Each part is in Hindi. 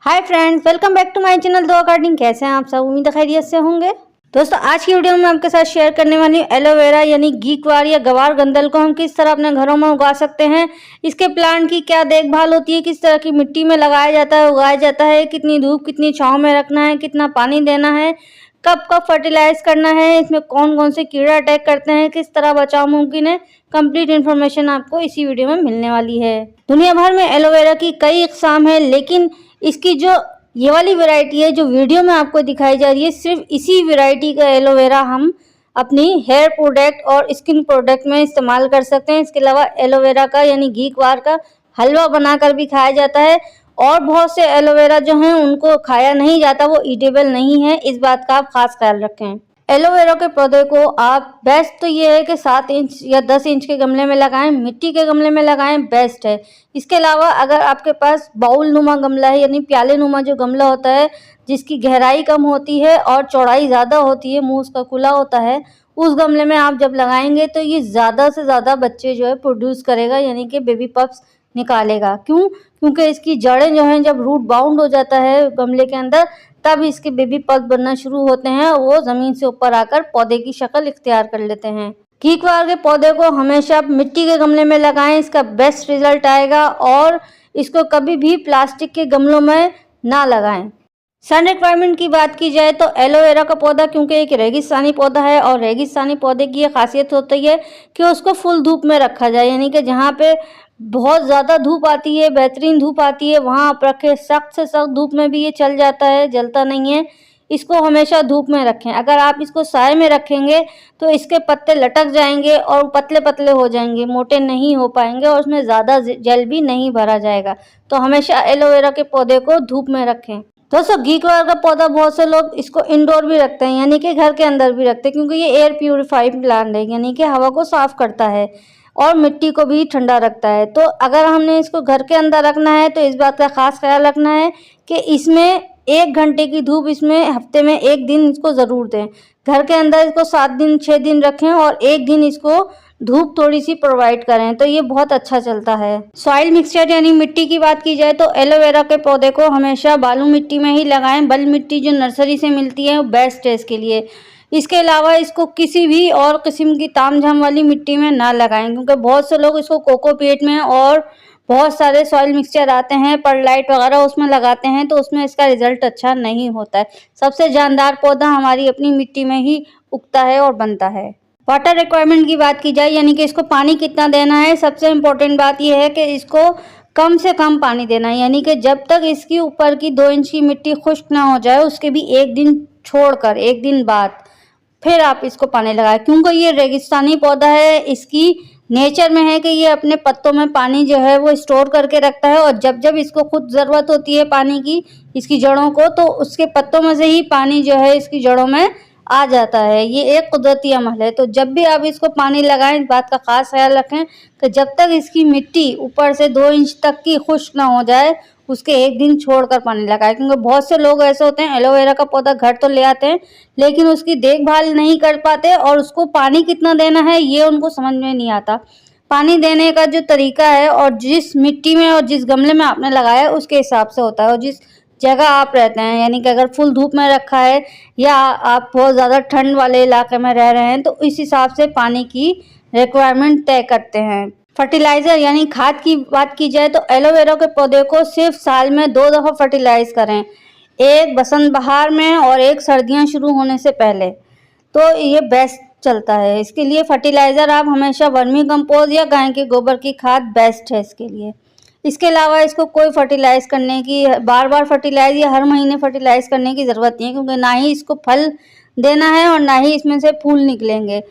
Hi friends, welcome back to my channel Dua gardening. कैसे हैं आप सब? उम्मीद है खैरियत से होंगे। दोस्तों, आज की वीडियो में मैं आपके साथ शेयर करने वाली हूँ एलोवेरा यानी गीकवार या गवार गंदल को हम किस तरह अपने घरों में उगा सकते हैं। इसके प्लांट की क्या देखभाल होती है, किस तरह की मिट्टी में लगाया जाता है, उगाया जाता है, कितनी धूप कितनी छांव में रखना है, कितना पानी देना है, कब कब फर्टिलाइज करना है, इसमें कौन कौन से कीड़ा अटैक करते हैं, किस तरह बचाव मुमकिन है। कंप्लीट इन्फॉर्मेशन आपको इसी वीडियो में मिलने वाली है। दुनिया भर में एलोवेरा की कई इकसाम है, लेकिन इसकी जो ये वाली वैरायटी है जो वीडियो में आपको दिखाई जा रही है, सिर्फ इसी वैरायटी का एलोवेरा हम अपनी हेयर प्रोडक्ट और स्किन प्रोडक्ट में इस्तेमाल कर सकते हैं। इसके अलावा एलोवेरा का यानी गीकवार का हलवा बनाकर भी खाया जाता है और बहुत से एलोवेरा जो हैं उनको खाया नहीं जाता, वो ईटेबल नहीं है। इस बात का आप खास ख्याल रखें। एलोवेरा के पौधे को आप बेस्ट तो ये है कि 7 इंच या 10 इंच के गमले में लगाएं, मिट्टी के गमले में लगाएं, बेस्ट है। इसके अलावा अगर आपके पास बाउल नुमा गमला है यानी प्याले नुमा जो गमला होता है जिसकी गहराई कम होती है और चौड़ाई ज़्यादा होती है, मुंह उसका खुला होता है, उस गमले में आप जब लगाएंगे तो ये ज़्यादा से ज़्यादा बच्चे जो है प्रोड्यूस करेगा यानी कि बेबी पप्स निकालेगा। क्योंकि इसकी जड़ें जो हैं जब रूट बाउंड हो जाता है गमले के अंदर तब इसके बेबी पल्प बनना शुरू होते हैं और वो ज़मीन से ऊपर आकर पौधे की शक्ल इख्तियार कर लेते हैं। गीकवार के पौधे को हमेशा आप मिट्टी के गमले में लगाएं, इसका बेस्ट रिजल्ट आएगा। और इसको कभी भी प्लास्टिक के गमलों में ना लगाएं। सन रिक्वायरमेंट की बात की जाए तो एलोवेरा का पौधा क्योंकि एक रेगिस्तानी पौधा है और रेगिस्तानी पौधे की ये खासियत होती है कि उसको फुल धूप में रखा जाए, यानी कि जहाँ पे बहुत ज़्यादा धूप आती है, बेहतरीन धूप आती है, वहाँ आप रखें। सख्त से सख्त धूप में भी ये चल जाता है, जलता नहीं है। इसको हमेशा धूप में रखें। अगर आप इसको साए में रखेंगे तो इसके पत्ते लटक जाएंगे और पतले पतले हो जाएंगे, मोटे नहीं हो पाएंगे और उसमें ज़्यादा जल भी नहीं भरा जाएगा। तो हमेशा एलोवेरा के पौधे को धूप में रखें। दोस्तों, गीकवार का पौधा बहुत से लोग इसको इंडोर भी रखते हैं यानी कि घर के अंदर भी रखते हैं, क्योंकि ये एयर प्यूरिफाइड प्लांट है यानी कि हवा को साफ करता है और मिट्टी को भी ठंडा रखता है। तो अगर हमने इसको घर के अंदर रखना है तो इस बात का खास ख्याल रखना है कि इसमें 1 घंटे की धूप इसमें हफ्ते में 1 दिन इसको ज़रूर दें। घर के अंदर इसको 7 दिन 6 दिन रखें और 1 दिन इसको धूप थोड़ी सी प्रोवाइड करें तो ये बहुत अच्छा चलता है। सॉइल मिक्सचर यानी मिट्टी की बात की जाए तो एलोवेरा के पौधे को हमेशा बालू मिट्टी में ही लगाएं। बल मिट्टी जो नर्सरी से मिलती है वो बेस्ट है इसके लिए। इसके अलावा इसको किसी भी और किस्म की तामझाम वाली मिट्टी में ना लगाएं, क्योंकि बहुत से लोग इसको कोकोपीट में और बहुत सारे सॉइल मिक्सचर आते हैं परलाइट वगैरह उसमें लगाते हैं तो उसमें इसका रिजल्ट अच्छा नहीं होता है। सबसे जानदार पौधा हमारी अपनी मिट्टी में ही उगता है और बनता है। वाटर रिक्वायरमेंट की बात की जाए यानी कि इसको पानी कितना देना है, सबसे इम्पोर्टेंट बात यह है कि इसको कम से कम पानी देना है, यानी कि जब तक इसकी ऊपर की 2 इंच की मिट्टी खुश्क ना हो जाए उसके भी 1 दिन छोड़कर 1 दिन बाद फिर आप इसको पानी लगाएं। क्योंकि ये रेगिस्तानी पौधा है, इसकी नेचर में है कि ये अपने पत्तों में पानी जो है वो स्टोर करके रखता है और जब जब इसको खुद ज़रूरत होती है पानी की इसकी जड़ों को तो उसके पत्तों में से ही पानी जो है इसकी जड़ों में आ जाता है। ये एक कुदरती अमल है। तो जब भी आप इसको पानी लगाएं इस बात का खास ख्याल रखें कि जब तक इसकी मिट्टी ऊपर से 2 इंच तक की खुश्क ना हो जाए उसके 1 दिन छोड़कर पानी लगाएं। क्योंकि बहुत से लोग ऐसे होते हैं एलोवेरा का पौधा घर तो ले आते हैं लेकिन उसकी देखभाल नहीं कर पाते और उसको पानी कितना देना है ये उनको समझ में नहीं आता। पानी देने का जो तरीका है और जिस मिट्टी में और जिस गमले में आपने लगाया है उसके हिसाब से होता है और जिस जगह आप रहते हैं, यानी कि अगर फुल धूप में रखा है या आप बहुत ज़्यादा ठंड वाले इलाके में रह रहे हैं तो इस हिसाब से पानी की रिक्वायरमेंट तय करते हैं। फर्टिलाइज़र यानी खाद की बात की जाए तो एलोवेरा के पौधे को सिर्फ साल में 2 दफ़ा फर्टिलाइज करें, एक बसंत बहार में और एक सर्दियां शुरू होने से पहले, तो ये बेस्ट चलता है। इसके लिए फर्टिलाइज़र आप हमेशा वर्मी कंपोज या गाय के गोबर की खाद बेस्ट है इसके लिए। इसके अलावा इसको कोई फर्टिलाइज़ करने की बार बार फर्टिलाइज़ या हर महीने फर्टिलाइज़ करने की ज़रूरत नहीं है, क्योंकि ना ही इसको फल देना है और ना ही इसमें से फूल निकलेंगे।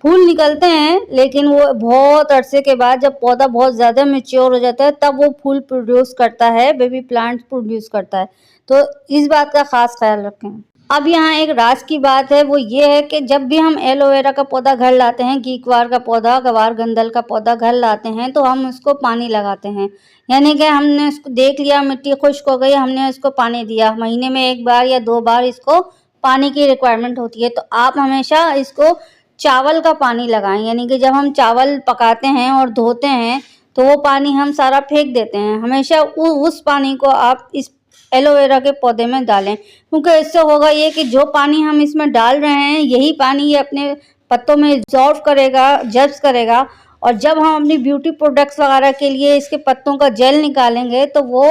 फूल निकलते हैं लेकिन वो बहुत अरसे के बाद जब पौधा बहुत ज़्यादा मैच्योर हो जाता है तब वो फूल प्रोड्यूस करता है, बेबी प्लांट प्रोड्यूस करता है। तो इस बात का खास ख्याल रखें। अब यहाँ एक राज की बात है, वो ये है कि जब भी हम एलोवेरा का पौधा घर लाते हैं, गीकवार का पौधा, गवार गंदल का पौधा घर लाते हैं तो हम उसको पानी लगाते हैं। यानी कि हमने उसको देख लिया मिट्टी खुश्क हो गई, हमने उसको पानी दिया, महीने में 1 बार या 2 बार इसको पानी की रिक्वायरमेंट होती है। तो आप हमेशा इसको चावल का पानी लगाएं, यानी कि जब हम चावल पकाते हैं और धोते हैं तो वो पानी हम सारा फेंक देते हैं। हमेशा उस पानी को आप इस एलोवेरा के पौधे में डालें, क्योंकि इससे होगा ये कि जो पानी हम इसमें डाल रहे हैं यही पानी ये अपने पत्तों में एब्जॉर्ब करेगा, जब्स करेगा, और जब हम अपनी ब्यूटी प्रोडक्ट्स वगैरह के लिए इसके पत्तों का जेल निकालेंगे तो वो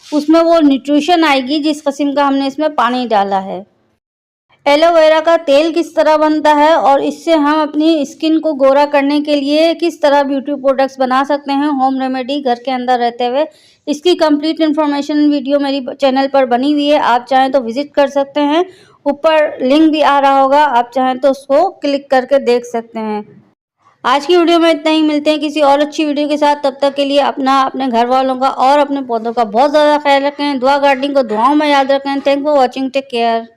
उसमें वो न्यूट्रिशन आएगी जिस किस्म का हमने इसमें पानी डाला है। एलोवेरा का तेल किस तरह बनता है और इससे हम अपनी स्किन को गोरा करने के लिए किस तरह ब्यूटी प्रोडक्ट्स बना सकते हैं होम रेमेडी घर के अंदर रहते हुए, इसकी कंप्लीट इन्फॉर्मेशन वीडियो मेरी चैनल पर बनी हुई है। आप चाहें तो विजिट कर सकते हैं, ऊपर लिंक भी आ रहा होगा, आप चाहें तो उसको क्लिक करके देख सकते हैं। आज की वीडियो में इतना ही, मिलते हैं किसी और अच्छी वीडियो के साथ। तब तक के लिए अपना, अपने घर वालों का और अपने पौधों का बहुत ज़्यादा ख्याल रखें। दुआ गार्डनिंग को दुआओं में याद रखें। Thank for watching, take care.